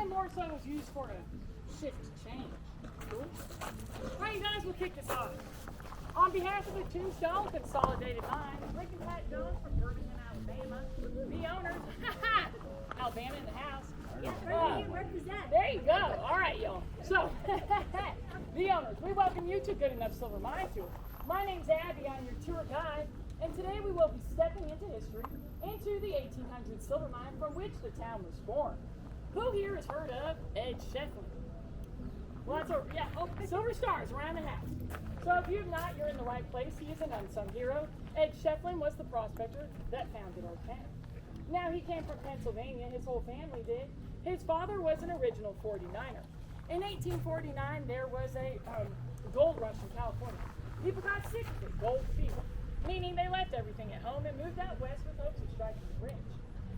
and more so was used for a shift change. Cool. All right, you guys, we'll kick this off. On behalf of the Tombstone Consolidated Mine, Rick and Pat Jones from Birmingham, Alabama, the owners, Alabama in the house. Represent. There you go. All right, y'all. So, the owners, we welcome you to Good Enough Silver Mine Tour. My name's Abby, I'm your tour guide, and today we will be stepping into history, into the 1800 silver mine from which the town was formed. Who here has heard of Ed Schieffelin? Well, silver stars around the house. So if you have not, you're in the right place. He is an unsung hero. Ed Schieffelin was the prospector that founded our town. Now, he came from Pennsylvania, his whole family did. His father was an original 49er. In 1849, there was a gold rush in California. People got sick of it, gold fever, meaning they left everything at home and moved out west with hopes of striking the rich.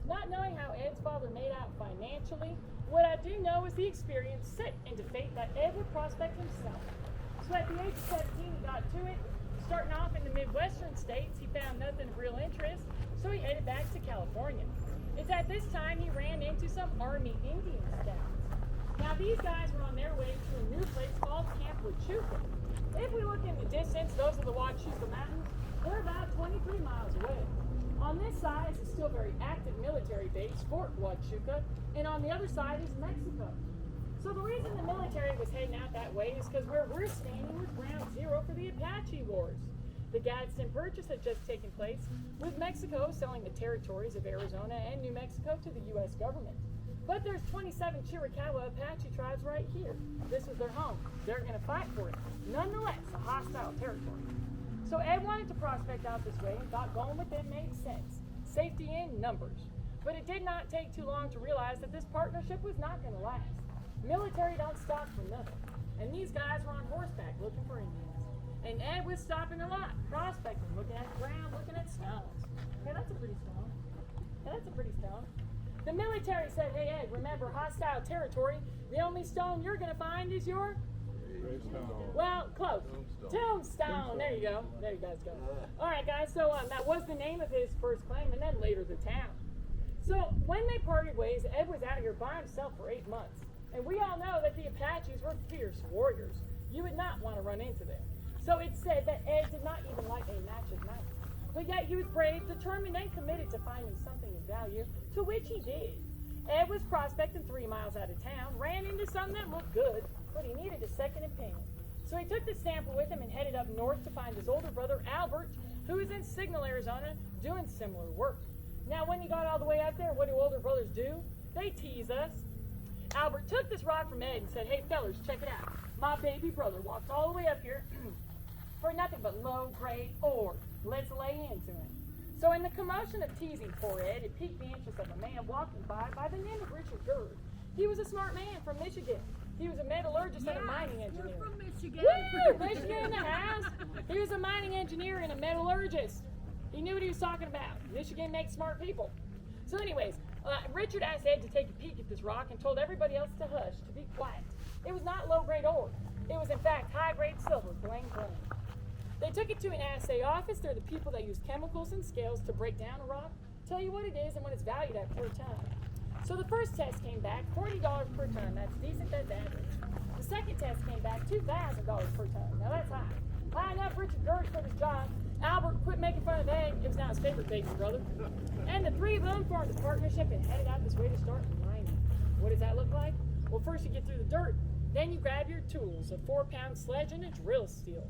Not knowing how Ed's father made out financially, what I do know is the experience set into fate that Ed would prospect himself. So at the age of 17, he got to it. Starting off in the Midwestern states, he found nothing of real interest, so he headed back to California. It's at this time he ran into some Army Indian scouts. Now these guys were on their way to a new place called Camp Huachuca. If we look in the distance, those are the Huachuca Mountains. They're about 23 miles away. On this side is a still very active military base, Fort Huachuca, and on the other side is Mexico. So the reason the military was heading out that way is because where we're standing was ground zero for the Apache Wars. The Gadsden Purchase had just taken place, with Mexico selling the territories of Arizona and New Mexico to the U.S. government. But there's 27 Chiricahua Apache tribes right here. This was their home. They're going to fight for it. Nonetheless, a hostile territory. So Ed wanted to prospect out this way and thought going with it made sense. Safety in numbers. But it did not take too long to realize that this partnership was not going to last. Military don't stop for nothing. And these guys were on horseback looking for Indians. And Ed was stopping a lot, prospecting, looking at the ground, looking at stones. Hey, that's a pretty stone. Hey, that's a pretty stone. The military said, hey, Ed, remember, hostile territory. The only stone you're going to find is your... Well, close. Tombstone. There you go. There you guys go. All right, guys. So that was the name of his first claim, and then later the town. So when they parted ways, Ed was out here by himself for 8 months. And we all know that the Apaches were fierce warriors. You would not want to run into them. So it's said that Ed did not even like a match of night. But yet he was brave, determined, and committed to finding something of value, to which he did. Ed was prospecting 3 miles out of town, ran into something that looked good, but he needed a second opinion. So he took the sample with him and headed up north to find his older brother, Albert, who was in Signal, Arizona, doing similar work. Now, when he got all the way up there, what do older brothers do? They tease us. Albert took this rock from Ed and said, hey, fellas, check it out. My baby brother walked all the way up here for nothing but low-grade ore. Let's lay into him. So in the commotion of teasing poor Ed, it piqued the interest of a man walking by the name of Richard. He was a smart man from Michigan. He was a metallurgist and a mining engineer. We're from Michigan. Woo! Michigan in the house. He was a mining engineer and a metallurgist. He knew what he was talking about. Michigan makes smart people. So anyways, Richard asked Ed to take a peek at this rock and told everybody else to hush, to be quiet. It was not low-grade ore. It was, in fact, high-grade silver, bling, bling. They took it to an assay office. They're the people that use chemicals and scales to break down a rock, tell you what it is and what it's valued at per ton. So the first test came back, $40 per ton. That's decent, that's average. The second test came back, $2,000 per ton. Now that's high. High enough Richard Gurge for his job. Albert quit making fun of Ed. It was now his favorite baby brother. And the three of them formed a partnership and headed out this way to start mining. What does that look like? Well, first you get through the dirt. Then you grab your tools, a 4-pound sledge and a drill steel.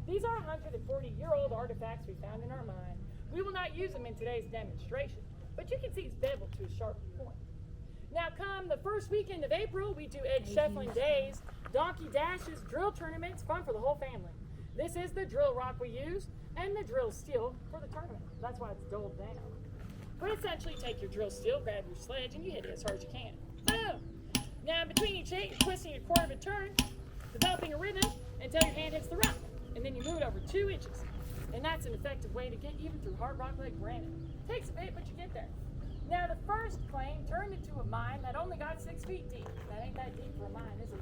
These are 140-year-old artifacts we found in our mine. We will not use them in today's demonstration, but you can see it's beveled to a sharp point. Now come the first weekend of April, we do Ed Schieffelin Days, donkey dashes, drill tournaments, fun for the whole family. This is the drill rock we use, and the drill steel for the tournament. That's why it's doled down. But essentially, take your drill steel, grab your sledge, and you hit it as hard as you can. Boom! Now in between each hit, you're twisting a quarter of a turn, developing a rhythm until your hand hits the rock. And then you move it over 2 inches. And that's an effective way to get even through hard rock like granite. Takes a bit, but you get there. Now the first claim turned into a mine that only got 6 feet deep. That ain't that deep for a mine, is it?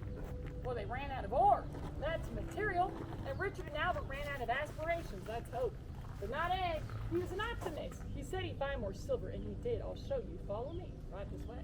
Well, they ran out of ore. That's material. And Richard and Albert ran out of aspirations. That's hope. But not Ed. He was an optimist. He said he'd find more silver, and he did. I'll show you. Follow me. Right this way.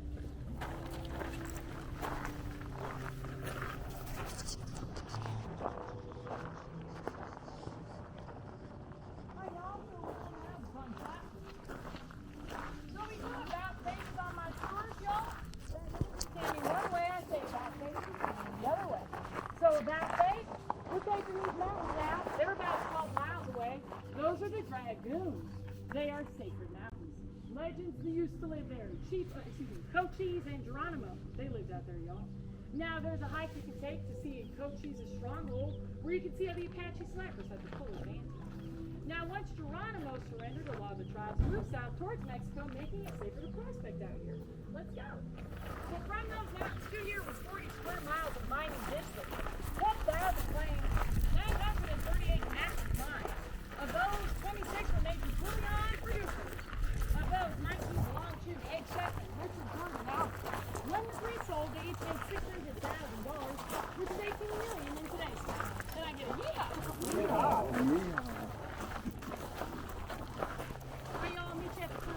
legends that used to live there. Cochise and Geronimo. They lived out there, y'all. Now there's a hike you can take to see Cochise's stronghold, where you can see how the Apache slackers had the full advantage. Now once Geronimo surrendered, a lot of the tribes moved south towards Mexico, making it safer to prospect out here. Let's go. So from those mountains, here was 40 square miles of mining district, 12,000 claims, 938 active mines. Of those, 26 were made completely unproducers. Of those, 19 belonged to Ed Schieffelin, Richard and Albert. When the three sold, they each made $600,000, which is $18 million in today's time. Can I get a yeehaw? Yeah. Hey, y'all, meet you at the first.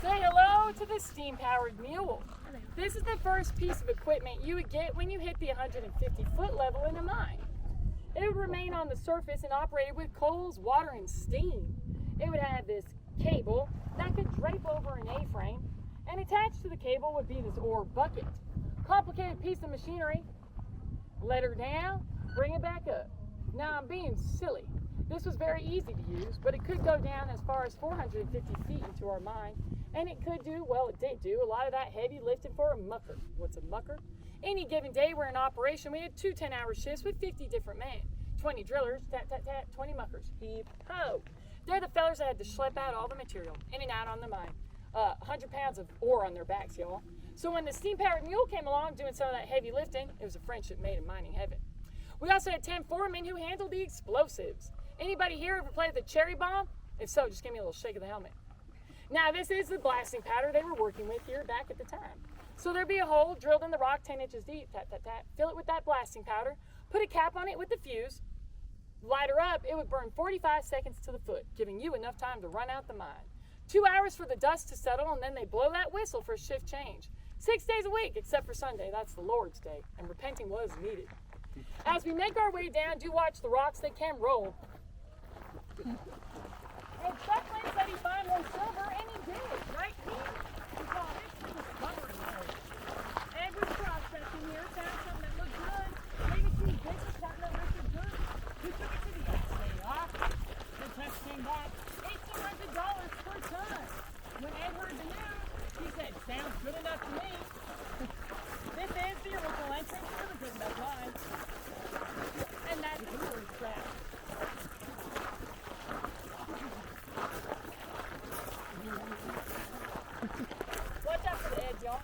Say hello to the steam-powered mule. This is the first piece of equipment you would get when you hit the 150-foot level in a mine. It would remain on the surface and operated with coals, water, and steam. It would have this cable that could drape over an A-frame, and attached to the cable would be this ore bucket. Complicated piece of machinery. Let her down, bring it back up. Now I'm being silly. This was very easy to use, but it could go down as far as 450 feet into our mine, and it could do, well, it did do a lot of that heavy lifting for a mucker. What's a mucker? Any given day we're in operation, we had 2 10-hour shifts with 50 different men. 20 drillers, tat, tat, tat, 20 muckers, heave, ho. They're the fellers that had to schlep out all the material in and out on the mine. 100 pounds of ore on their backs, y'all. So when the steam-powered mule came along doing some of that heavy lifting, it was a friendship made in mining heaven. We also had 10 foremen who handled the explosives. Anybody here ever played the cherry bomb? If so, just give me a little shake of the helmet. Now this is the blasting powder they were working with here back at the time. So there'd be a hole drilled in the rock 10 inches deep, tap, tap, tap, fill it with that blasting powder, put a cap on it with the fuse, light her up, it would burn 45 seconds to the foot, giving you enough time to run out the mine. 2 hours for the dust to settle, and then they blow that whistle for a shift change. 6 days a week, except for Sunday, that's the Lord's Day, and repenting was needed. As we make our way down, do watch the rocks, they can roll. Ed Schieffelin said he found more silver, and he did, right here. We saw this little cover in there. Ed was prospecting here, found something that looked good. Maybe some business something that looked good. We took it to the SAR. The test came back, $1,800 per ton. When Ed heard the news, he said, sounds good enough to me. This is the original entrance for the Good Enough line. And that's the tourist trap. Watch out for the Eds, y'all.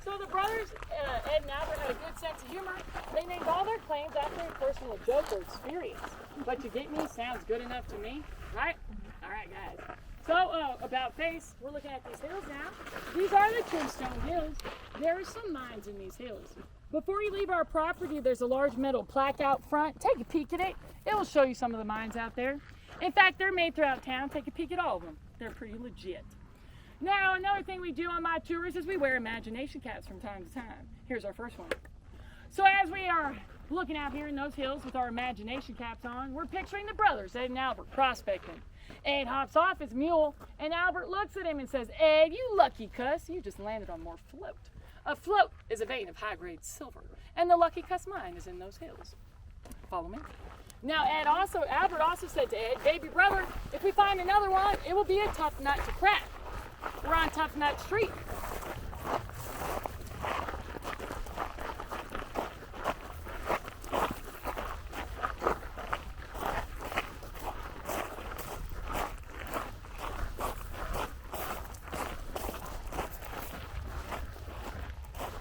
So the brothers, Ed and Albert, had a good sense of humor. They named all their claims after a personal joke or experience. But you get me? Sounds good enough to me, right? All right, guys. So, about face, we're looking at these hills now. These are the Tombstone Hills. There are some mines in these hills. Before you leave our property, there's a large metal plaque out front. Take a peek at it. It will show you some of the mines out there. In fact, they're made throughout town. Take a peek at all of them. They're pretty legit. Now, another thing we do on my tours is we wear imagination caps from time to time. Here's our first one. So as we are looking out here in those hills with our imagination caps on, we're picturing the brothers, Ed and Albert, prospecting. Ed hops off his mule, and Albert looks at him and says, Ed, you lucky cuss, you just landed on more float. A float is a vein of high-grade silver, and the lucky cuss mine is in those hills. Follow me. Now, Albert also said to Ed, baby brother, if we find another one, it will be a tough nut to crack. We're on Tough Nut Street.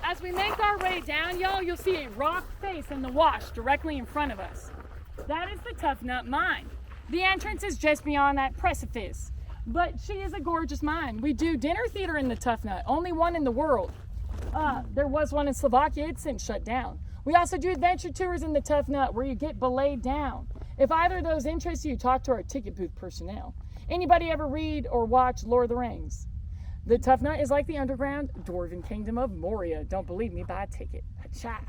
As we make our way down, y'all, you'll see a rock face in the wash directly in front of us. That is the Tough Nut Mine. The entrance is just beyond that precipice. But she is a gorgeous mine. We do dinner theater in the Tough Nut, only one in the world. There was one in Slovakia, it's since shut down. We also do adventure tours in the Tough Nut where you get belayed down. If either of those interests you, talk to our ticket booth personnel. Anybody ever read or watch Lord of the Rings? The Tough Nut is like the underground dwarven kingdom of Moria. Don't believe me? Buy a ticket. Ha-cha.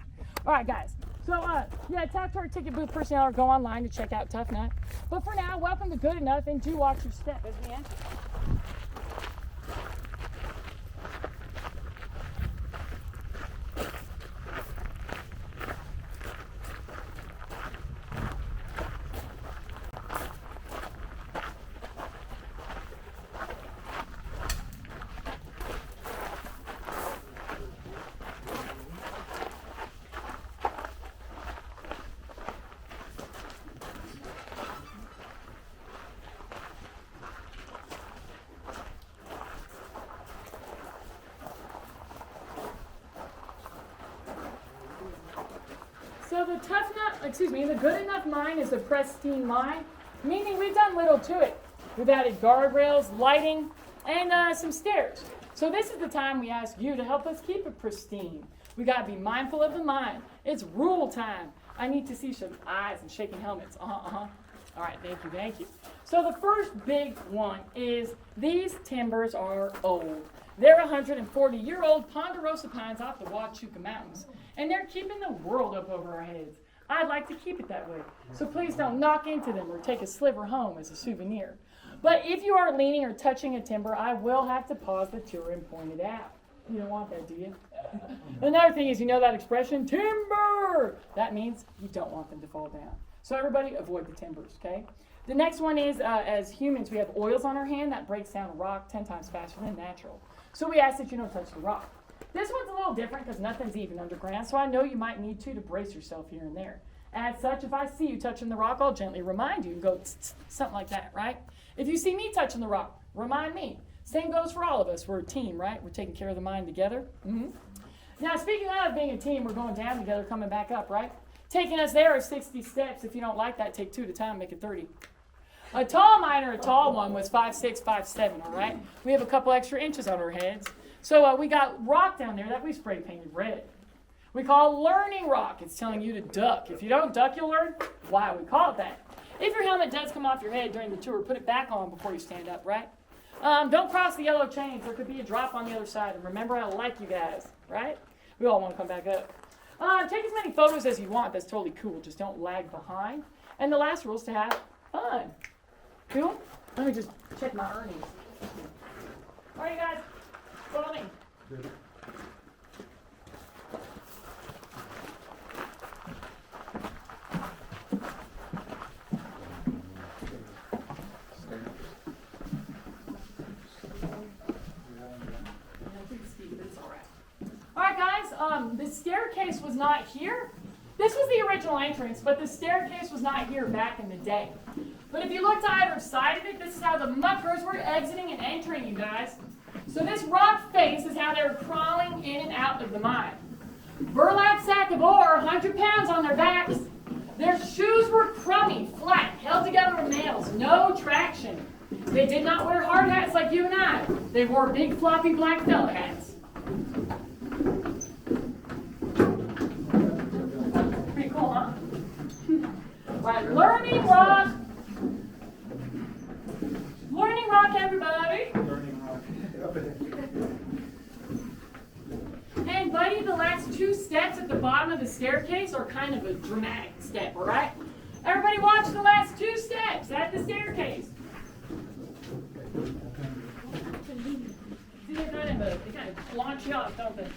All right, guys. So, yeah, talk to our ticket booth personnel or go online to check out Tough Nut. But for now, welcome to Good Enough, and do watch your step as we enter. So the Good Enough mine is a pristine mine, meaning we've done little to it. We've added guardrails, lighting, and some stairs. So this is the time we ask you to help us keep it pristine. We gotta be mindful of the mine. It's rule time. I need to see some eyes and shaking helmets. All right, thank you. So the first big one is these timbers are old. They're 140-year-old ponderosa pines off the Huachuca Mountains, and they're keeping the world up over our heads. I'd like to keep it that way, so please don't knock into them or take a sliver home as a souvenir. But if you are leaning or touching a timber, I will have to pause the tour and point it out. You don't want that, do you? Another thing is, you know that expression, timber! That means you don't want them to fall down. So everybody avoid the timbers, okay? The next one is, as humans, we have oils on our hand that breaks down a rock 10 times faster than natural. So we ask that you don't touch the rock. This one's a little different because nothing's even underground, so I know you might need to brace yourself here and there. As such, if I see you touching the rock, I'll gently remind you and go something like that, right? If you see me touching the rock, remind me. Same goes for all of us. We're a team, right? We're taking care of the mine together. Now, speaking of being a team, we're going down together, coming back up, right? Taking us there are 60 steps. If you don't like that, take 2 at a time, make it 30. A tall miner, a tall one, was 5'6", 5'7", all right? We have a couple extra inches on our heads. So we got rock down there that we spray painted red. We call learning rock. It's telling you to duck. If you don't duck, you'll learn why we call it that. If your helmet does come off your head during the tour, put it back on before you stand up, right? Don't cross the yellow chains. There could be a drop on the other side. And remember, I like you guys, right? We all want to come back up. Take as many photos as you want. That's totally cool. Just don't lag behind. And the last rule is to have fun. Cool? Let me just check my earnings. All right, guys. Follow me. Alright guys, the staircase was not here. This was the original entrance, but the staircase was not here back in the day. But if you look to either side of it, this is how the muckers were exiting and entering, you guys. So this rock face is how they were crawling in and out of the mine. Burlap sack of ore, 100 pounds on their backs. Their shoes were crummy, flat, held together with nails, no traction. They did not wear hard hats like you and I. They wore big floppy black felt hats. Pretty cool, huh? Right, learning rock. Learning rock, everybody. And buddy, the last 2 steps at the bottom of the staircase are kind of a dramatic step, all right? Everybody watch the last 2 steps at the staircase. See, they kind of launch you off, don't they?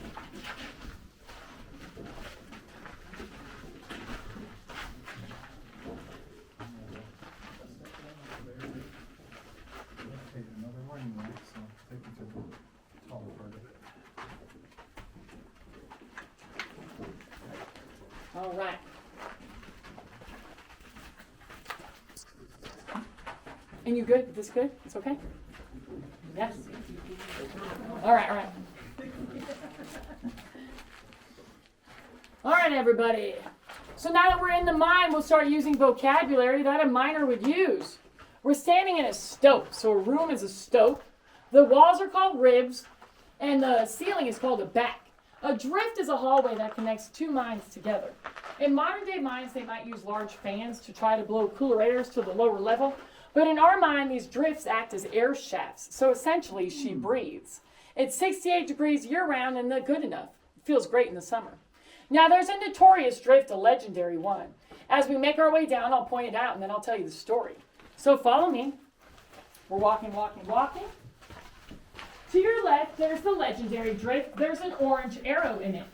All right. And you good? This good? It's okay? Yes? All right, all right. All right, everybody. So now that we're in the mine, we'll start using vocabulary that a miner would use. We're standing in a stope. So a room is a stope. The walls are called ribs, and the ceiling is called a back. A drift is a hallway that connects 2 mines together. In modern day mines, they might use large fans to try to blow cooler airs to the lower level, But in our mind, these drifts act as air shafts. So essentially, she breathes. It's 68 degrees year-round and not good enough. It feels great in the summer. Now, there's a notorious drift, a legendary one. As we make our way down, I'll point it out, and then I'll tell you the story. So follow me. We're walking, walking, walking. To your left, there's the legendary drift. There's an orange arrow in it.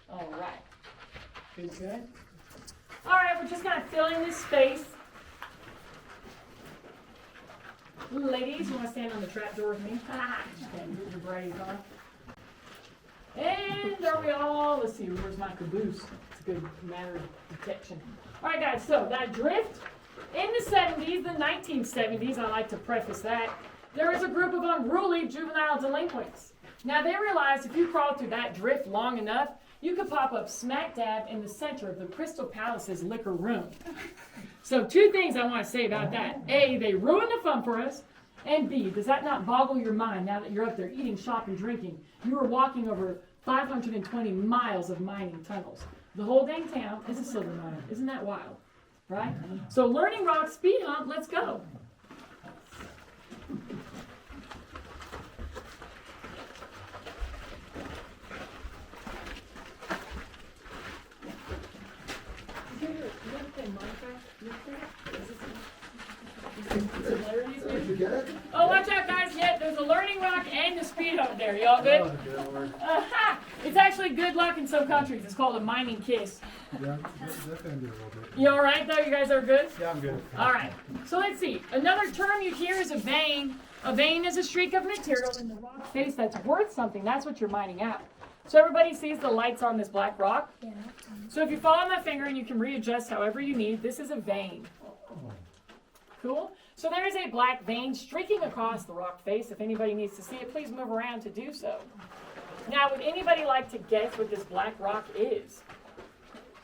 All right. Good. All right, we're just going to fill in this space. Ladies, you want to stand on the trap door with me? Just can't move your braids on. And are we all? Let's see, where's my caboose? It's a good matter of detection. All right, guys, so that drift in the 70s, the 1970s, I like to preface that, there was a group of unruly juvenile delinquents. Now, they realized if you crawled through that drift long enough, you could pop up smack dab in the center of the Crystal Palace's liquor room. So 2 things I want to say about that. A, they ruined the fun for us. And B, does that not boggle your mind now that you're up there eating, shopping, drinking? You are walking over 520 miles of mining tunnels. The whole dang town is a silver mine. Isn't that wild? Right? So Learning Rock speed hump, let's go. Did you get it? Oh, watch out, guys. Yeah, there's a Learning Rock and the speed hump there. Y'all good? It's actually good luck in some countries. It's called a mining kiss. Yeah, that can do a little bit. You all right, though? You guys are good? Yeah, I'm good. All right. So let's see. Another term you hear is a vein. A vein is a streak of material in the rock face that's worth something. That's what you're mining out. So everybody sees the lights on this black rock? Yeah. So if you follow my finger and you can readjust however you need, this is a vein. Cool? So there is a black vein streaking across the rock face. If anybody needs to see it, please move around to do so. Now, would anybody like to guess what this black rock is? Is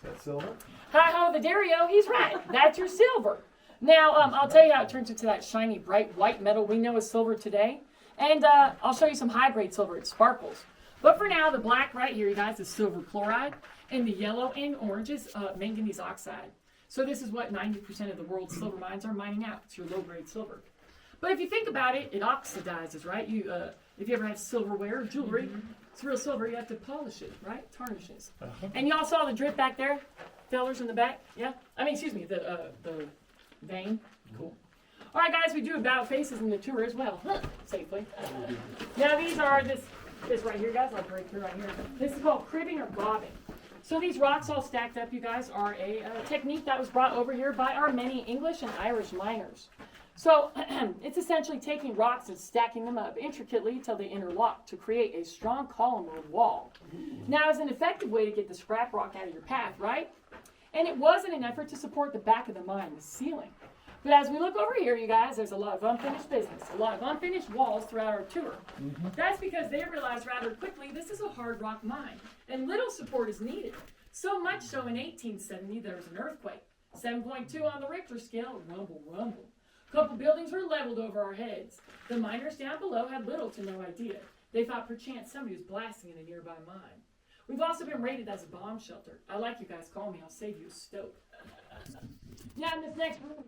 that silver? Hi-ho, the Dario, he's right. That's your silver. Now, I'll tell you how it turns into that shiny, bright white metal we know as silver today. And I'll show you some high-grade silver. It sparkles. But for now, the black right here, you guys, is silver chloride. And the yellow and orange is manganese oxide. So this is what 90% of the world's silver mines are mining out. It's your low-grade silver. But if you think about it, it oxidizes, right? You, if you ever have silverware or jewelry, it's real silver. You have to polish it, right? Tarnishes. And y'all saw the drip back there? Fellers in the back? Yeah? I mean, excuse me, the vein. Cool. All right, guys, we do about faces in the tour as well, safely. Now, these are this right here, guys. I'll break through right here. This is called cribbing or bobbing. So these rocks all stacked up, you guys, are a technique that was brought over here by our many English and Irish miners. So it's essentially taking rocks and stacking them up intricately till they interlock to create a strong column or wall. Now, it's an effective way to get the scrap rock out of your path, right? And it wasn't an effort to support the back of the mine, the ceiling. But as we look over here, you guys, there's a lot of unfinished business, a lot of unfinished walls throughout our tour. That's because they realized rather quickly this is a hard rock mine, and little support is needed. So much so in 1870 there was an earthquake, 7.2 on the Richter scale, rumble, rumble. A couple buildings were leveled over our heads. The miners down below had little to no idea. They thought perchance somebody was blasting in a nearby mine. We've also been rated as a bomb shelter. I like you guys call me, I'll save you a stoke. Now in this next room,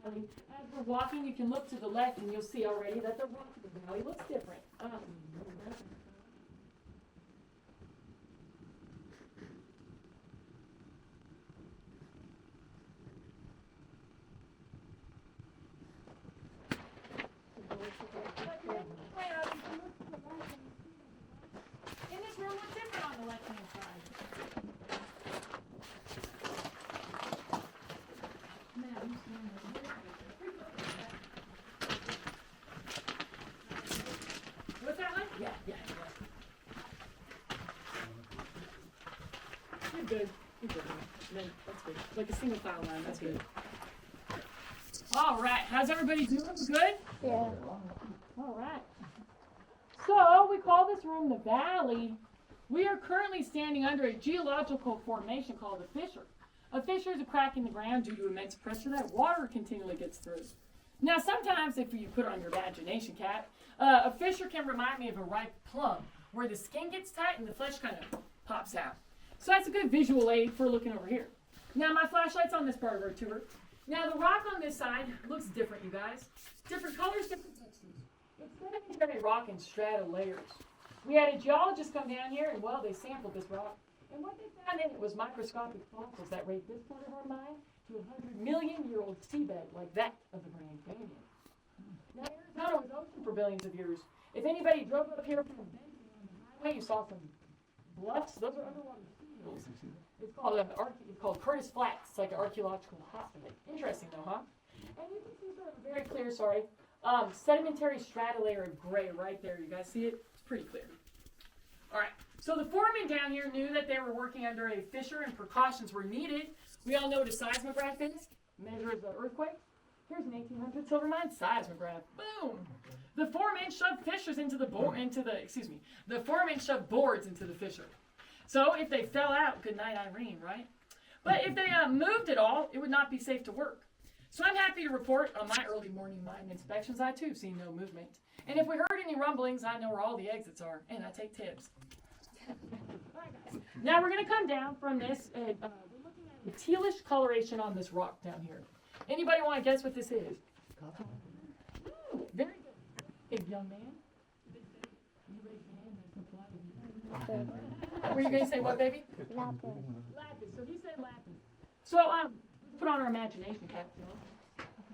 valley. As we're walking, you can look to the left and you'll see already that the rock of the valley looks different. In this room, what's different on the left-hand side? What's that like? Yeah. You're good. Then that's good. Like a single file line, that's good. All right, how's everybody doing? Good? Yeah. All right. So we call this room the valley We are currently standing under a geological formation called a fissure. A fissure is a crack in the ground due to immense pressure that water continually gets through. Now, sometimes if you put it on your imagination cap, a fissure can remind me of a ripe plum, where the skin gets tight and the flesh kind of pops out. So that's a good visual aid for looking over here. Now, my flashlight's on this part of our tour. Now, the rock on this side looks different, you guys. Different colors, different textures. It's sedimentary rock in strata layers. We had a geologist come down here, and, well, they sampled this rock. And what they found in it was microscopic fossils that rate this part of our mine to a 100-million-year-old seabed like that of the Grand Canyon. Now, Arizona was open for billions of years. If anybody drove up here from the bend on the highway, you saw some bluffs. Those are underwater fields. It's called Curtis Flats. It's like an archaeological hotspot. Interesting, though, huh? And you can see sort of a very clear, sedimentary strata layer of gray right there. You guys see it? It's pretty clear. All right. So the foreman down here knew that they were working under a fissure and precautions were needed. We all know what a seismograph is. Measures the earthquake. Here's an 1800 silver mine seismograph. Boom. The foreman shoved fissures the foreman shoved boards into the fissure. So if they fell out, good night Irene, right? But if they moved at all, it would not be safe to work. So I'm happy to report on my early morning mine inspections, I too see no movement. And if we heard any rumblings, I know where all the exits are, and I take tips. Now we're going to come down from this, and we're looking at the tealish coloration on this rock down here. Anybody want to guess what this is? Ooh, very good. Hey, young man. You raise your hand. Were you going to say what, baby? Lapis. Lapis. So he said lapis. So let's put on our imagination cap,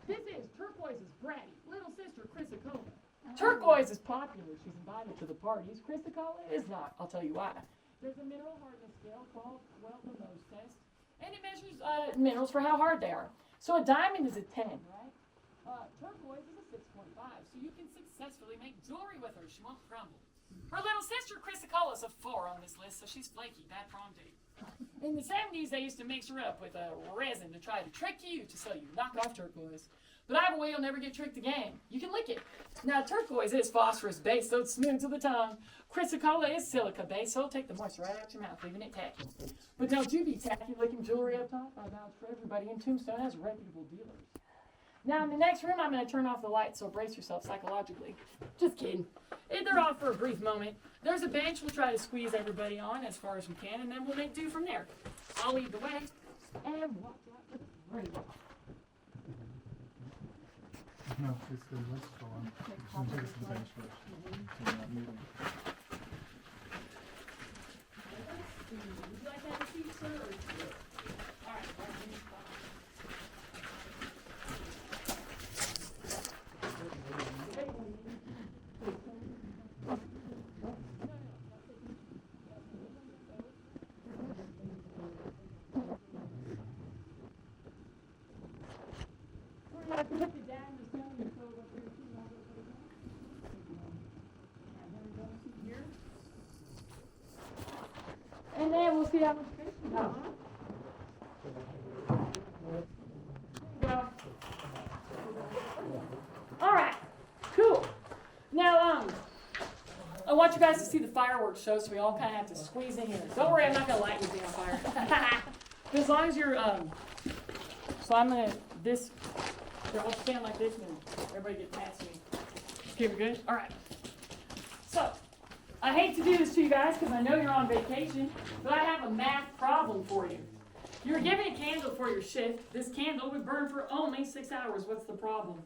This is Turquoise's bratty little sister, Chrysocolla. Turquoise is popular. She's invited to the parties. Chrysocolla is not. I'll tell you why. There's a mineral hardness scale called, the Mohs test, and it measures minerals for how hard they are. So a diamond is a 10, right? Turquoise is a 6.5, so you can successfully make jewelry with her. She won't crumble. Her little sister, Chrysocolla, is a 4 on this list, so she's flaky. Bad prom date. In the 70s, they used to mix her up with resin to try to trick you to sell you knockoff turquoise. But I have a way you'll never get tricked again. You can lick it. Now, turquoise is phosphorus based, so it's smooth to the tongue. Chrysocolla is silica based, so it'll take the moisture right out your mouth, leaving it tacky. But don't you be tacky licking jewelry up top. I vouch for everybody in Tombstone has reputable dealers. Now, in the next room, I'm going to turn off the lights, so brace yourself psychologically. Just kidding. They're off for a brief moment. There's a bench we'll try to squeeze everybody on as far as we can, and then we'll make do from there. I'll lead the way, and watch out for the rain. No, it's the let's go on. Just take us to the bench first. So we're not moving. Would you like to have a seat, sir? All right, and then we'll see how much fish we got. All right, cool. Now, I want you guys to see the fireworks show, so we all kind of have to squeeze in here. Don't worry, I'm not going to light anything on fire. But as long as you're, so I'm going to, I'll stand like this, and everybody get past me. Okay, we're good? All right. So, I hate to do this to you guys because I know you're on vacation, but I have a math problem for you. You're given a candle for your shift. This candle would burn for only 6 hours. What's the problem?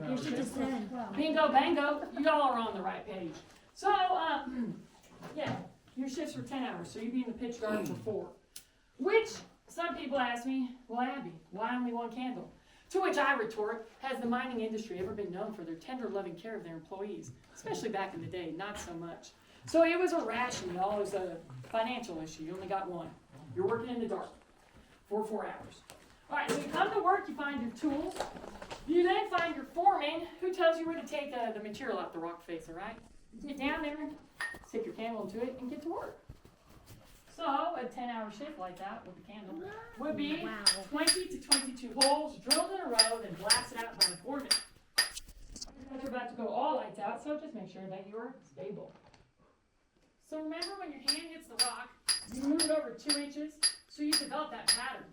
You should just 10. Bingo, bango. You all are on the right page. So, yeah, your shifts are 10 hours, so you'd be in the pitch dark for 4. Which, some people ask me, well, Abby, why only one candle? To which I retort, has the mining industry ever been known for their tender, loving care of their employees? Especially back in the day, not so much. So it was a ration, y'all. It was a financial issue. You only got one. You're working in the dark for 4 hours. All right, so you come to work, you find your tools. You then find your foreman who tells you where to take the material out the rock face, all right? You get down there, stick your candle into it, and get to work. So a 10-hour shift like that with the candle would be 20 to 22 holes drilled in a row, then blasted out by the foreman. You're about to go all lights out, so just make sure that you're stable. So remember when your hand hits the rock, you move it over 2 inches, so you develop that pattern.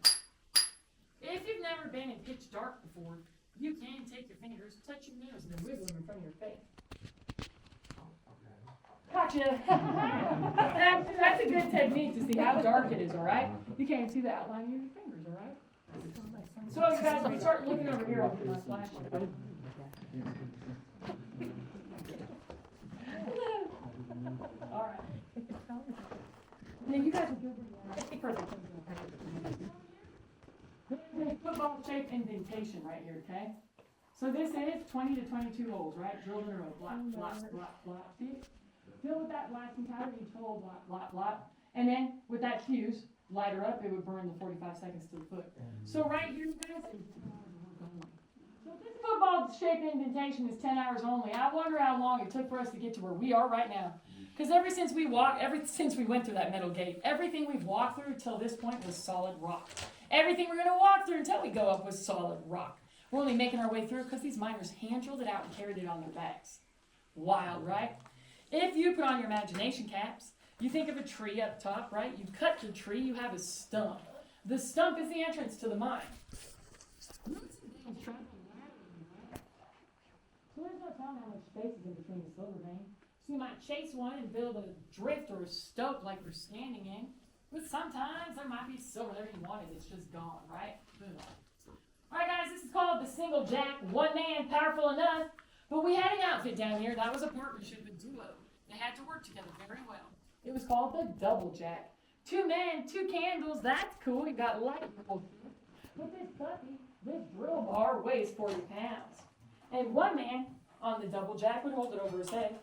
If you've never been in pitch dark before, you can take your fingers, touch your nose, and then wiggle them in front of your face. Gotcha. That's a good technique to see how dark it is, all right? You can't see the outline of your fingers, all right? So guys, we start looking over here, I'll get my flashlight. All right. Now you guys will do the perfect. Football shape indentation right here, okay? So this is 20 to 22 holes, right? Drilled in a row, block, block, block, block. See? Fill with that blasting powder, each hole, block, block, block. And then with that fuse, light her up, it would burn the 45 seconds to the foot. So right here, guys, so this football shape indentation is 10 hours only. I wonder how long it took for us to get to where we are right now. Because ever since we went through that metal gate, everything we've walked through till this point was solid rock. Everything we're going to walk through until we go up was solid rock. We're only making our way through because these miners hand drilled it out and carried it on their backs. Wild, right? If you put on your imagination caps, you think of a tree up top, right? You cut your tree, you have a stump. The stump is the entrance to the mine. So there's no telling how much space is in between the silver vein. So you might chase one and build a drift or a stope like we're standing in. But sometimes there might be silver there you wanted, it's just gone, right? Boom. Alright guys, this is called the single jack, one man, powerful enough. But we had an outfit down here, that was a partnership, a duo. They had to work together very well. It was called the double jack. 2 men, 2 candles, that's cool, you got light. But this puppy, this drill bar weighs 40 pounds. And one man on the double jack would hold it over his head,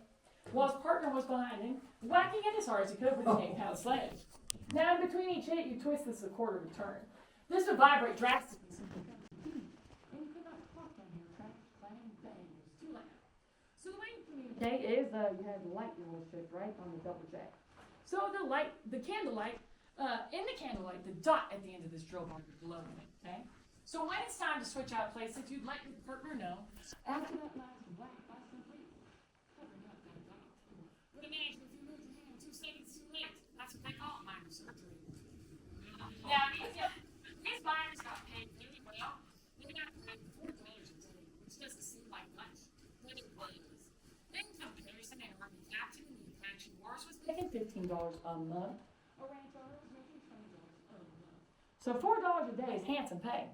while his partner was behind him, whacking it as hard as he could with an 8-pound sledge. Now, in between each hit, you twist this a quarter of a turn. This would vibrate drastically. And you could not talk down here, right? Bang, bang, it was too loud. So the way you communicate is you have the light roll shift, right, on the double jack. So the candlelight, the dot at the end of this drill bar is glowing, okay? So when it's time to switch out places, you'd let your partner know. After that last black, simply covering up that dot. But imagine if you moved your hand 2 seconds too late. That's what they call minor surgery. Now, these miners got paid really well. They got paid $4 a day, which doesn't seem like much, but it was. In comparison, an army captain in the Apache Wars was making $15 a month. A ranch owner was making $20 a month. So $4 a day is handsome pay.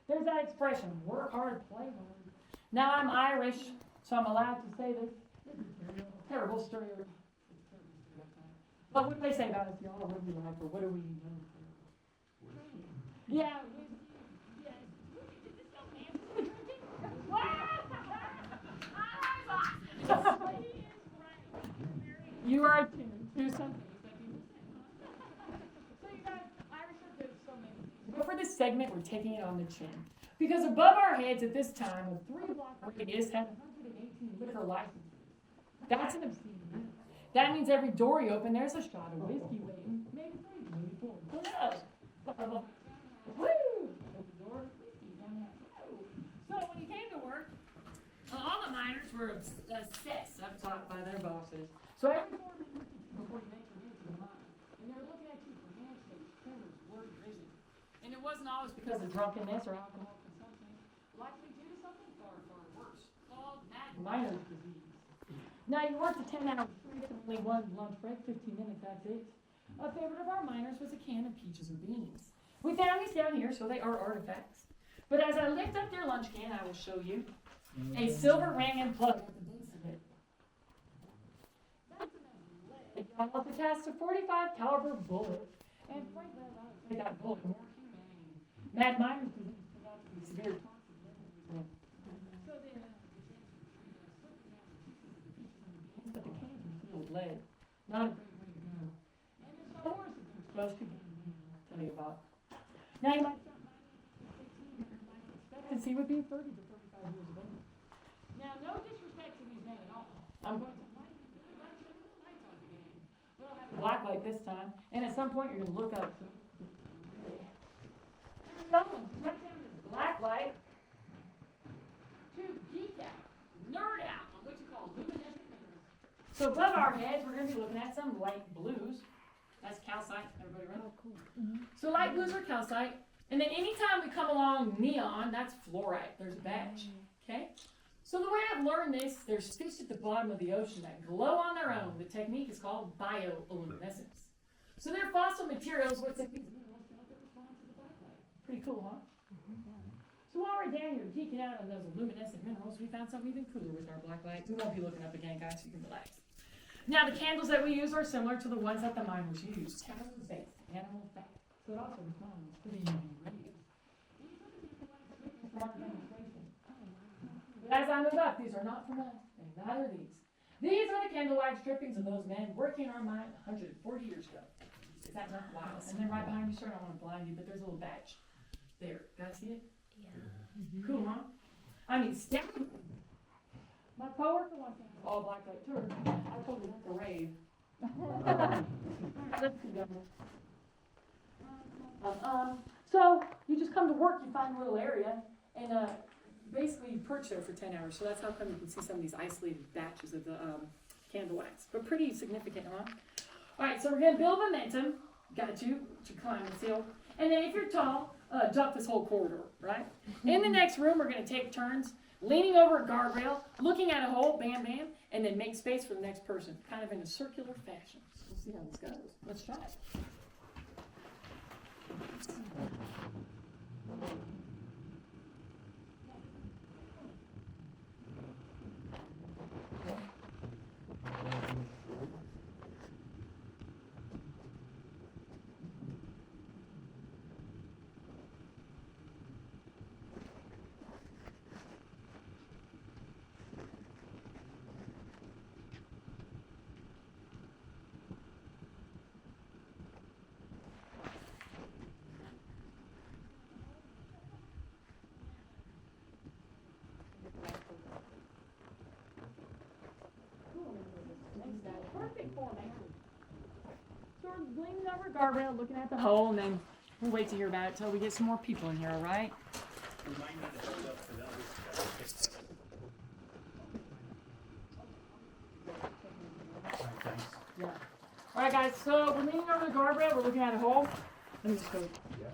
There's that expression, work hard, play hard. Now I'm Irish, so I'm allowed to say this. This is terrible stereotype. But what do they say about us, y'all? What do we like, or what do we know? Yeah. You are tuned to something. So you guys, Irish are good at so many things. But for this segment, we're taking it on the chin. Because above our heads at this time, a 3-block radius had 118 liquor licenses. That's an obscene amount. That means every door you open, there's a shot of whiskey waiting. Maybe 3, maybe 4. Who knows? Woo! So when you came to work, all the miners were assessed up top by their bosses. So every 4 minutes before you make your way to the mine, and they're looking at you for handshakes, tremors, word vision. And it wasn't always because of drunkenness or alcohol consumption, likely due to something far, far worse, called miner's disease. Now you worked a 10 hour straight, only one lunch break, 15 minutes, that's it. A favorite of our miners was a can of peaches and beans. We found these down here, so they are artifacts. But as I lift up their lunch can, I will show you a silver ring and plug with the base of it. That's lead. Y'all attached to 45 caliber bullet. And frankly, I say that bullet more humane. Mad miners disease turned out to be severe toxic lead. So then, but the can was filled with lead. Not a great way to go. And this horse is supposed to be, I'll tell you about. Now you might start mining at 16 years, expectancy would be 30 to 35 years of age. Now, no disrespect to these men at all. I'm going to light the lights on the game. But I'll have a black light this time, and at some point you're going to look up. So, right down to this black light to geek out, nerd out on what you call luminescent mirrors. So So above our heads, we're going to be looking at some light blues. That's calcite. Everybody ready? Oh, cool. So light blues are calcite. And then anytime we come along neon, that's fluorite. There's a batch. Okay? So the way I've learned this, there's fish at the bottom of the ocean that glow on their own. The technique is called bioluminescence. So they're fossil materials. What's it? Pretty cool, huh? So while we're down here geeking out on those luminescent minerals, we found something even cooler with our black light. We won't be looking up again, guys, so you can relax. Now, the candles that we use are similar to the ones that the miners use. Chemical-based, animal fat. So it also responds to the UV rays. But as I move up, these are not from us, and neither are these. These are the candle wax drippings of those men working in our mine 140 years ago. Is that not wild? And then right behind you, sir, I don't want to blind you, but there's a little batch there. Guys see it? Yeah. Cool, huh? I mean, staggering. My coworker wants to have all black light tour. I told him that's a rave. So you just come to work, you find a little area, and basically you perch there for 10 hours. So that's how come you can see some of these isolated batches of the candle wax. But pretty significant, huh? All right, so we're going to build momentum. Got you to climb the hill. And then if you're tall, jump this whole corridor, right? In the next room, we're going to take turns leaning over a guardrail, looking at a hole, bam, bam, and then make space for the next person, kind of in a circular fashion. We'll see how this goes. Let's try it. Perfect formation. So we're leaning over guardrail, looking at the hole, and then we'll wait to hear about it till we get some more people in here, all right? Yeah. All right, guys, so we're leaning over the guardrail, we're looking at a hole. Let me just go. Yeah.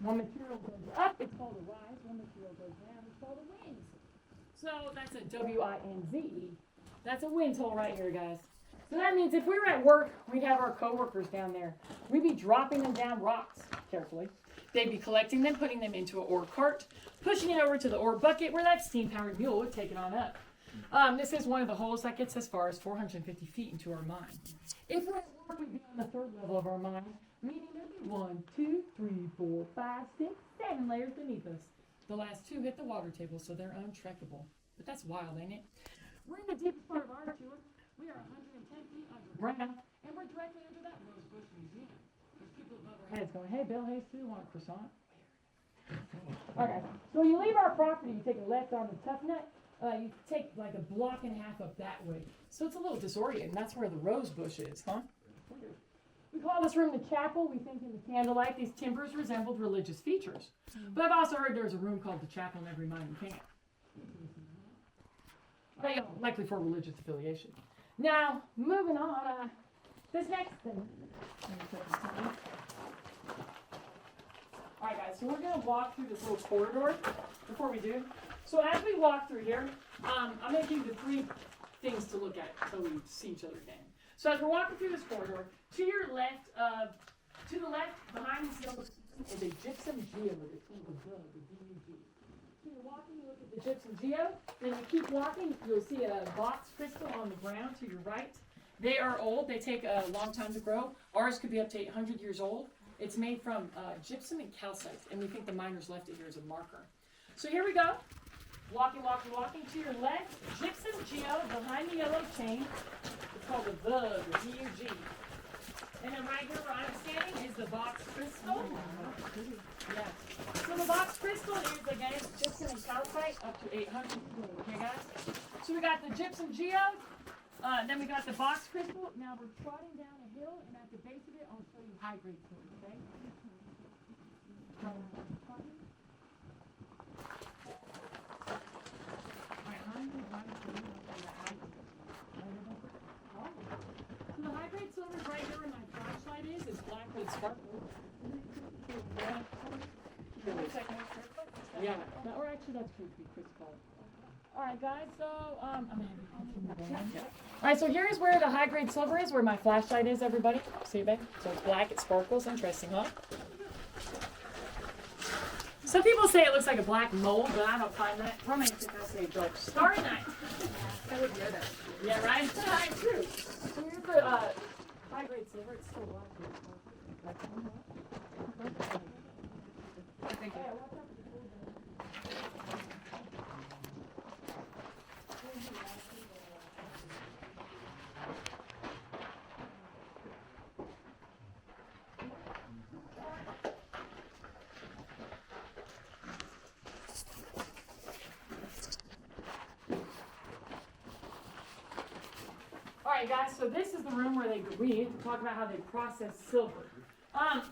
One material goes up, it's called a rise. One material goes down, it's called a wind. So that's a W-I-N-Z-E. That's a wind hole right here, guys. So that means if we were at work, we'd have our coworkers down there. We'd be dropping them down rocks carefully. They'd be collecting them, putting them into an ore cart, pushing it over to the ore bucket where that steam-powered mule would take it on up. This is one of the holes that gets as far as 450 feet into our mine. If we're at work, we'd be on the third level of our mine, meaning there'd be 1, 2, 3, 4, 5, 6, 7 layers beneath us. The last 2 hit the water table, so they're untrackable. But that's wild, ain't it? We're in the deepest part of our tour. We are 110 feet underground, and we're directly under that Rose Bush Museum. There's people above our heads going, hey, Bill Hayes, too, want a croissant? Okay, so you leave our property, you take a left on the Tough Nut. You take like a block and a half up that way. So it's a little disorienting. That's where the rose bush is, huh? We call this room the chapel. We think in the candlelight these timbers resembled religious features. But I've also heard there's a room called the chapel in every mine you can. Likely for religious affiliation. Now, moving on, this next thing. Alright guys, so we're going to walk through this little corridor before we do. So as we walk through here, I'm going to give you the 3 things to look at until we see each other again. So as we're walking through this corridor, to your left, to the left, behind the hills, is a gypsum geolith. So you're walking, you look at the gypsum geo, then you keep walking, you'll see a box crystal on the ground to your right. They are old, they take a long time to grow. Ours could be up to 800 years old. It's made from gypsum and calcite, and we think the miners left it here as a marker. So here we go. Walking to your left, Gypsum Geo behind the yellow chain. It's called the VUG, or VUG. And then right here where I'm standing is the box crystal. Yeah. So the box crystal is, again, gypsum and calcite up to 800. Okay, guys? So we got the gypsum geode, then we got the box crystal. Now we're trotting down a hill, and at the base of it, I'll show you high grade silver, okay? So the high grade silver is right here where my flashlight is black with sparkle. Yeah, or actually that's supposed to be Chris color. Alright guys, so I'm gonna have you Alright, so here's where the high grade silver is, where my flashlight is, everybody. See it, babe? So it's black, it sparkles, interesting, huh? Some people say it looks like a black mold, but I don't find that romantic. I say dark starry night. I would hear that. Yeah, right? True. So here's the high grade silver, it's still black. Thank you. Alright guys, so this is the room where we talk about how they process silver. So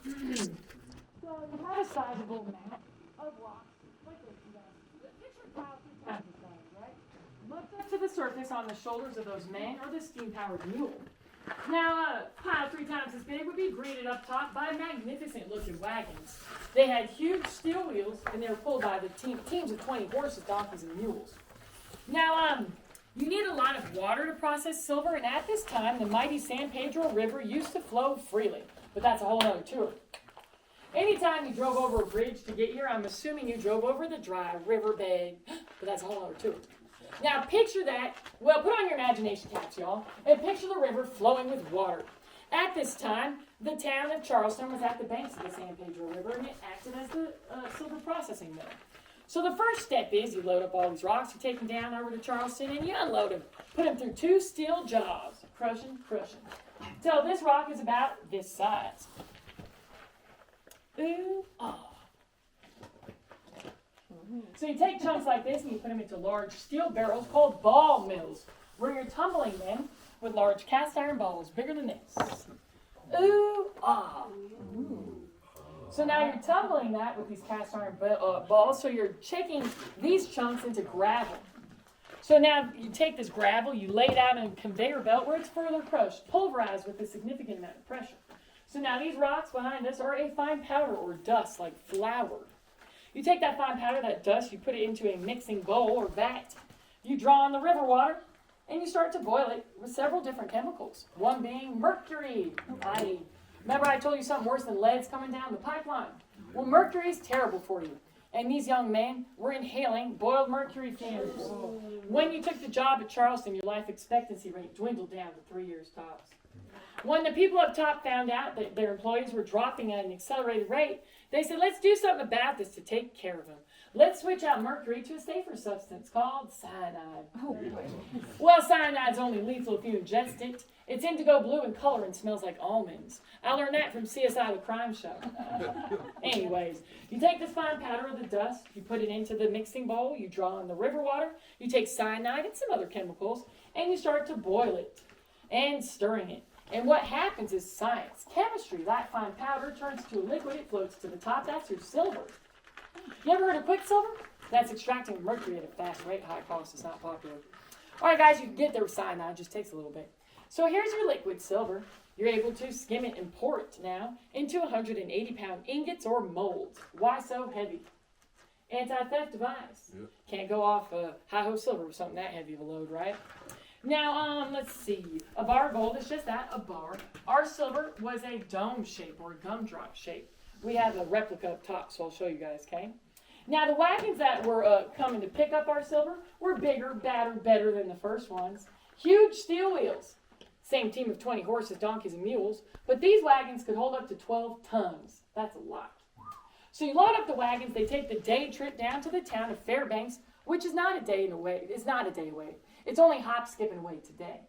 you have a sizable amount of rocks like this, you guys. Picture a pile 3 times the size, right? Look up to the surface on the shoulders of those men or the steam-powered mule. Now, a pile 3 times as big would be greeted up top by magnificent-looking wagons. They had huge steel wheels, and they were pulled by the teams of 20 horses, donkeys, and mules. Now, you need a lot of water to process silver, and at this time, the mighty San Pedro River used to flow freely. But that's a whole other tour. Anytime you drove over a bridge to get here, I'm assuming you drove over the dry riverbed, but that's a whole other tour. Now picture that, well, put on your imagination caps, y'all, and picture the river flowing with water. At this time, the town of Charleston was at the banks of the San Pedro River, and it acted as the silver processing mill. So the first step is you load up all these rocks, you take them down over to Charleston, and you unload them. Put them through 2 steel jaws, crushing. Till this rock is about this size. Ooh, ah. So you take chunks like this and you put them into large steel barrels called ball mills, where you're tumbling them with large cast iron balls bigger than this. Ooh, ah. Ooh. So now you're tumbling that with these cast iron balls, so you're shaking these chunks into gravel. So now you take this gravel, you lay it out in a conveyor belt where it's further crushed, pulverized with a significant amount of pressure. So now these rocks behind us are a fine powder or dust, like flour. You take that fine powder, that dust, you put it into a mixing bowl or vat. You draw on the river water, and you start to boil it with several different chemicals. One being mercury. Remember I told you something worse than lead's coming down the pipeline? Well, mercury is terrible for you. And these young men were inhaling boiled mercury fumes. When you took the job at Charleston, your life expectancy rate dwindled down to 3 years tops. When the people up top found out that their employees were dropping at an accelerated rate, they said, let's do something about this to take care of them. Let's switch out mercury to a safer substance called cyanide. Well, cyanide's only lethal if you ingest it. It's indigo blue in color and smells like almonds. I learned that from CSI The Crime Show. Anyways, you take this fine powder of the dust, you put it into the mixing bowl, you draw in the river water, you take cyanide and some other chemicals, and you start to boil it and stirring it. And what happens is science, chemistry. That fine powder turns to a liquid, it floats to the top, that's your silver. You ever heard of quicksilver? That's extracting mercury at a fast rate, high cost, it's not popular. All right, guys, you can get there with cyanide, it just takes a little bit. So here's your liquid silver. You're able to skim it and pour it now into 180-pound ingots or molds. Why so heavy? Anti-theft device. Yep. Can't go off high-ho silver with something that heavy of a load, right? Now, let's see. A bar of gold is just that, a bar. Our silver was a dome shape or a gumdrop shape. We have a replica up top, so I'll show you guys, okay? Now, the wagons that were coming to pick up our silver were bigger, badder, better than the first ones. Huge steel wheels. Same team of 20 horses, donkeys, and mules. But these wagons could hold up to 12 tons. That's a lot. So you load up the wagons. They take the day trip down to the town of Fairbanks, which is not a day away. It's not a day away. It's only hop, skip, and away today.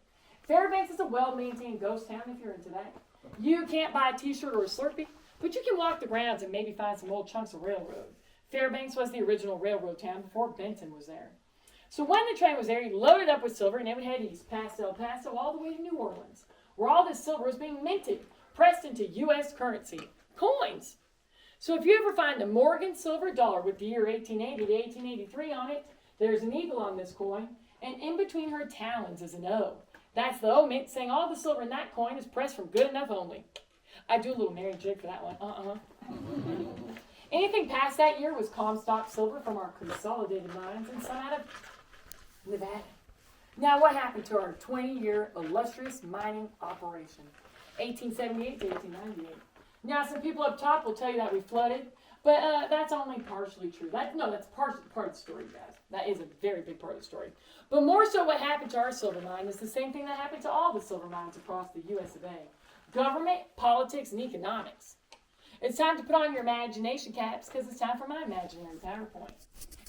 Fairbanks is a well-maintained ghost town if you're into that. You can't buy a t-shirt or a Slurpee, but you can walk the grounds and maybe find some old chunks of railroad. Fairbanks was the original railroad town before Benton was there. So when the train was there, you loaded up with silver and it would head east past El Paso all the way to New Orleans, where all this silver was being minted, pressed into U.S. currency, coins. So if you ever find a Morgan silver dollar with the year 1880 to 1883 on it, there's an eagle on this coin, and in between her talons is an O. That's the O mint saying all the silver in that coin is pressed from good enough only. I do a little Mary jig for that one. Anything past that year was Comstock silver from our consolidated mines and some out of Nevada. Now what happened to our 20-year illustrious mining operation? 1878 to 1898. Now some people up top will tell you that we flooded, but that's only partially true. That's part of the story, guys. That is a very big part of the story. But more so what happened to our silver mine is the same thing that happened to all the silver mines across the U.S. of A. Government, politics, and economics. It's time to put on your imagination caps because it's time for my imaginary PowerPoint.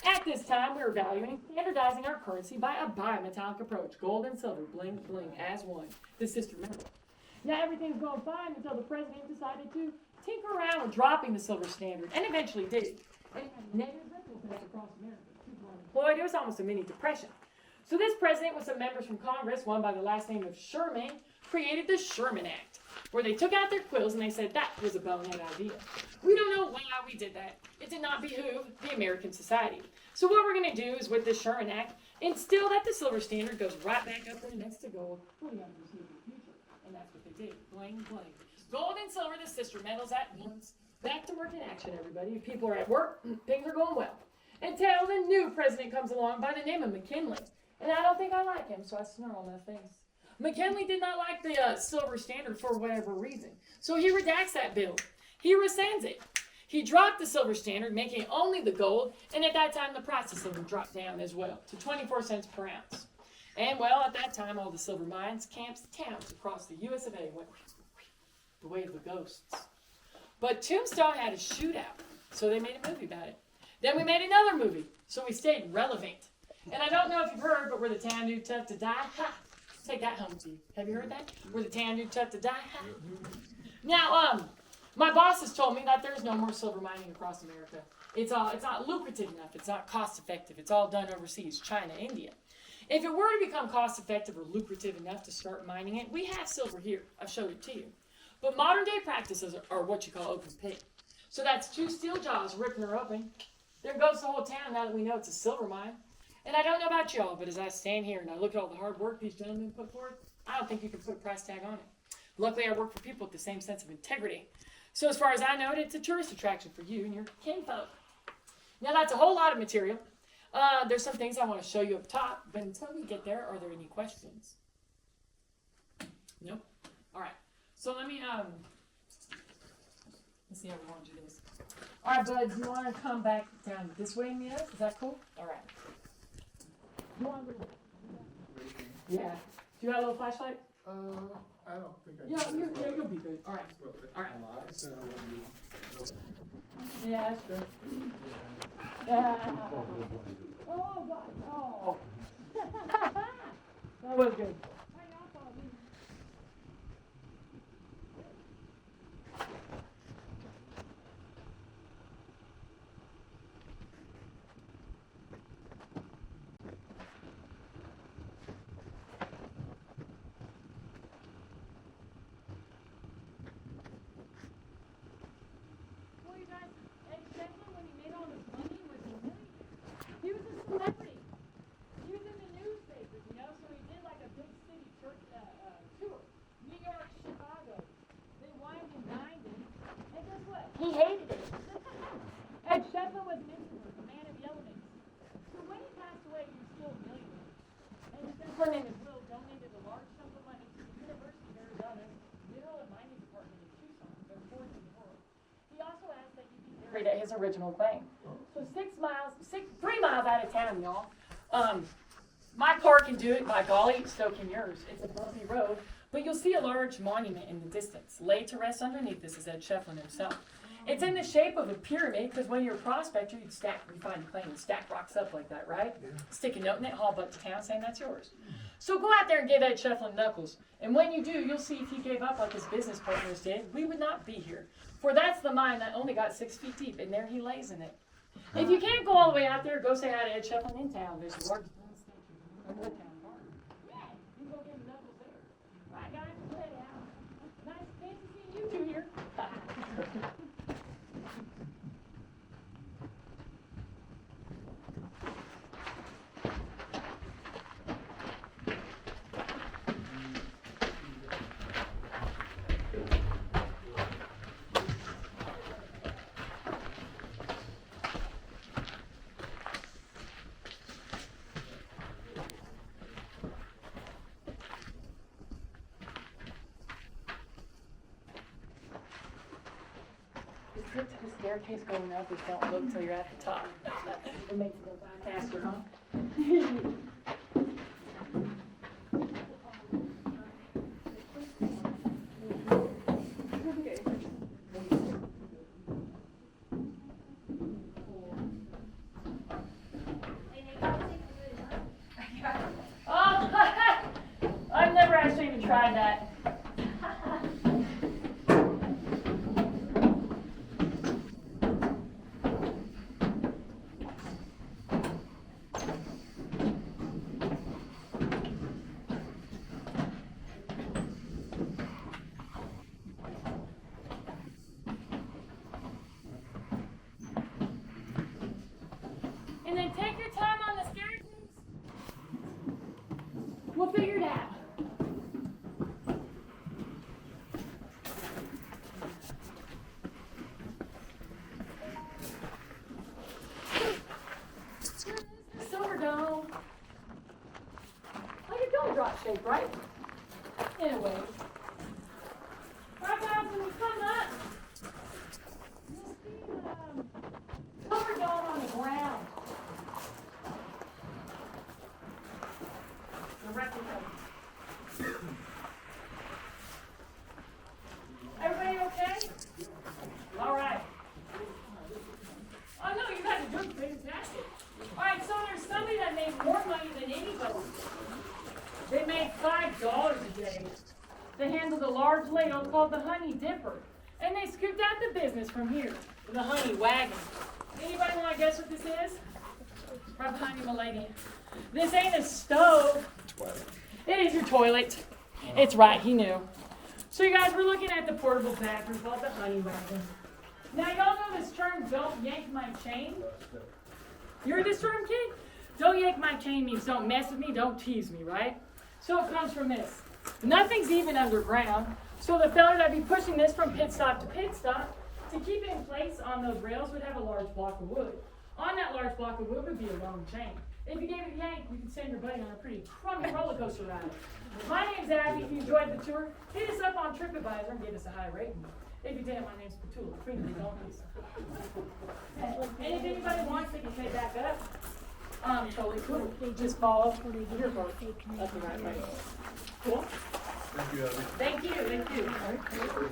At this time, we were valuing and standardizing our currency by a bimetallic approach. Gold and silver, bling, bling, as one. The sister metal. Now everything's going fine until the president decided to tinker around with dropping the silver standard, and eventually did. And it had negative ripple effects across America. People were unemployed. It was almost a mini depression. So this president with some members from Congress, one by the last name of Sherman, created the Sherman Act, where they took out their quills and they said that was a bonehead idea. We don't know why we did that. It did not behoove the American society. So what we're going to do is with this Sherman Act, instill that the silver standard goes right back up there next to gold for the unforeseeable future. And that's what they did. Bling, bling. Gold and silver, the sister metals at once. Back to work in action, everybody. If people are at work, things are going well. Until the new president comes along by the name of McKinley. And I don't think I like him, so I snarl on my face. McKinley did not like the silver standard for whatever reason. So he redacts that bill. He rescinds it. He dropped the silver standard, making it only the gold, and at that time the price of silver dropped down as well to 24 cents per ounce. And well, at that time, all the silver mines, camps, towns across the U.S. of A. went the way of the ghosts. But Tombstone had a shootout, so they made a movie about it. Then we made another movie, so we stayed relevant. And I don't know if you've heard, but we're the town too tough to die. Ha! Take that home with you. Have you heard that? We're the town too tough to die. Ha! Now, my boss has told me that there's no more silver mining across America. It's not lucrative enough. It's not cost effective. It's all done overseas, China, India. If it were to become cost effective or lucrative enough to start mining it, we have silver here. I've showed it to you. But modern day practices are what you call open pit. So that's two steel jaws ripping her open. There goes the whole town now that we know it's a silver mine. And I don't know about y'all, but as I stand here and I look at all the hard work these gentlemen put forth, I don't think you can put a price tag on it. Luckily, I work for people with the same sense of integrity. So as far as I know, it's a tourist attraction for you and your kinfolk. Now, that's a whole lot of material. There's some things I want to show you up top, but until we get there, are there any questions? Nope. All right. So let's see how we want to do this. All right, bud, do you want to come back down this way and meet us? Is that cool? All right. You want to? Yeah. Do you have a little flashlight? I don't think I Yeah, you'll be good. All right. All right. Yeah, that's good. Oh, God. Oh. That was good. Well, you guys, Ed Schieffelin, when he made all this money, was a millionaire. He was a celebrity. He was in the newspapers, you know, so he did like a big city tour. New York, Chicago. They wined and dined him. And guess what? He hated it. Ed Schieffelin was an introvert, a man of the elements. So when he passed away, he was still a millionaire. And Schieffelin in his will donated a large sum of money to the University of Arizona's Mineral and Mining Department in Tucson, their fourth in the world. He also asked that he be buried at his original claim. So 3 miles out of town, y'all. My car can do it, by golly, so can yours. It's a bumpy road, but you'll see a large monument in the distance. Laid to rest underneath this is Ed Schieffelin himself. It's in the shape of a pyramid because when you're a prospector, you find claim and stack rocks up like that, right? Stick a note in it, haul butt to town saying that's yours. So go out there and give Ed Schieffelin knuckles. And when you do, you'll see if he gave up like his business partners did, we would not be here. For that's the mine that only got 6 feet deep, and there he lays in it. If you can't go all the way out there, go say hi to Ed Schieffelin in town. There's a large statue in the town park. Yeah, you go give him knuckles there. Right, guys, play it out. Nice, fancy seeing you two here. The trick to the staircase going up is don't look till you're at the top. It makes it go by faster, huh? Oh, I've never actually even tried that. And then take your time on the staircase. We'll figure it out. Silver dome. Like a gumdrop shape, right? Anyway. Right guys, when we come up, you'll see the silver dome on the ground. The replica. Everybody okay? All right. Oh no, you guys are doing fantastic. All right, so there's somebody that made more money than anybody. They made $5 a day. They handled a large ladle called the Honey Dipper, and they scooped out the business from here, the Honey Wagon. Anybody want to guess what this is? Right behind you, my lady. This ain't a stove. It is your toilet. It's right, he knew. So you guys, we're looking at the portable bathroom called the Honey Wagon. Now y'all know this term, don't yank my chain? You heard this term, kid? Don't yank my chain means don't mess with me, don't tease me, right? So it comes from this. Nothing's even underground, so the fella that'd be pushing this from pit stop to pit stop, to keep it in place on those rails would have a large block of wood. On that large block of wood would be a long chain. If you gave it a yank, you could send your buddy on a pretty crummy roller coaster ride. My name's Abby. If you enjoyed the tour, hit us up on TripAdvisor and give us a high rating. If you didn't, my name's Petula. Queen of the donkeys. And if anybody wants, they can head back up. Totally cool. Just follow your boat up the right way. Cool? Thank you, Abby. Thank you. Thank you.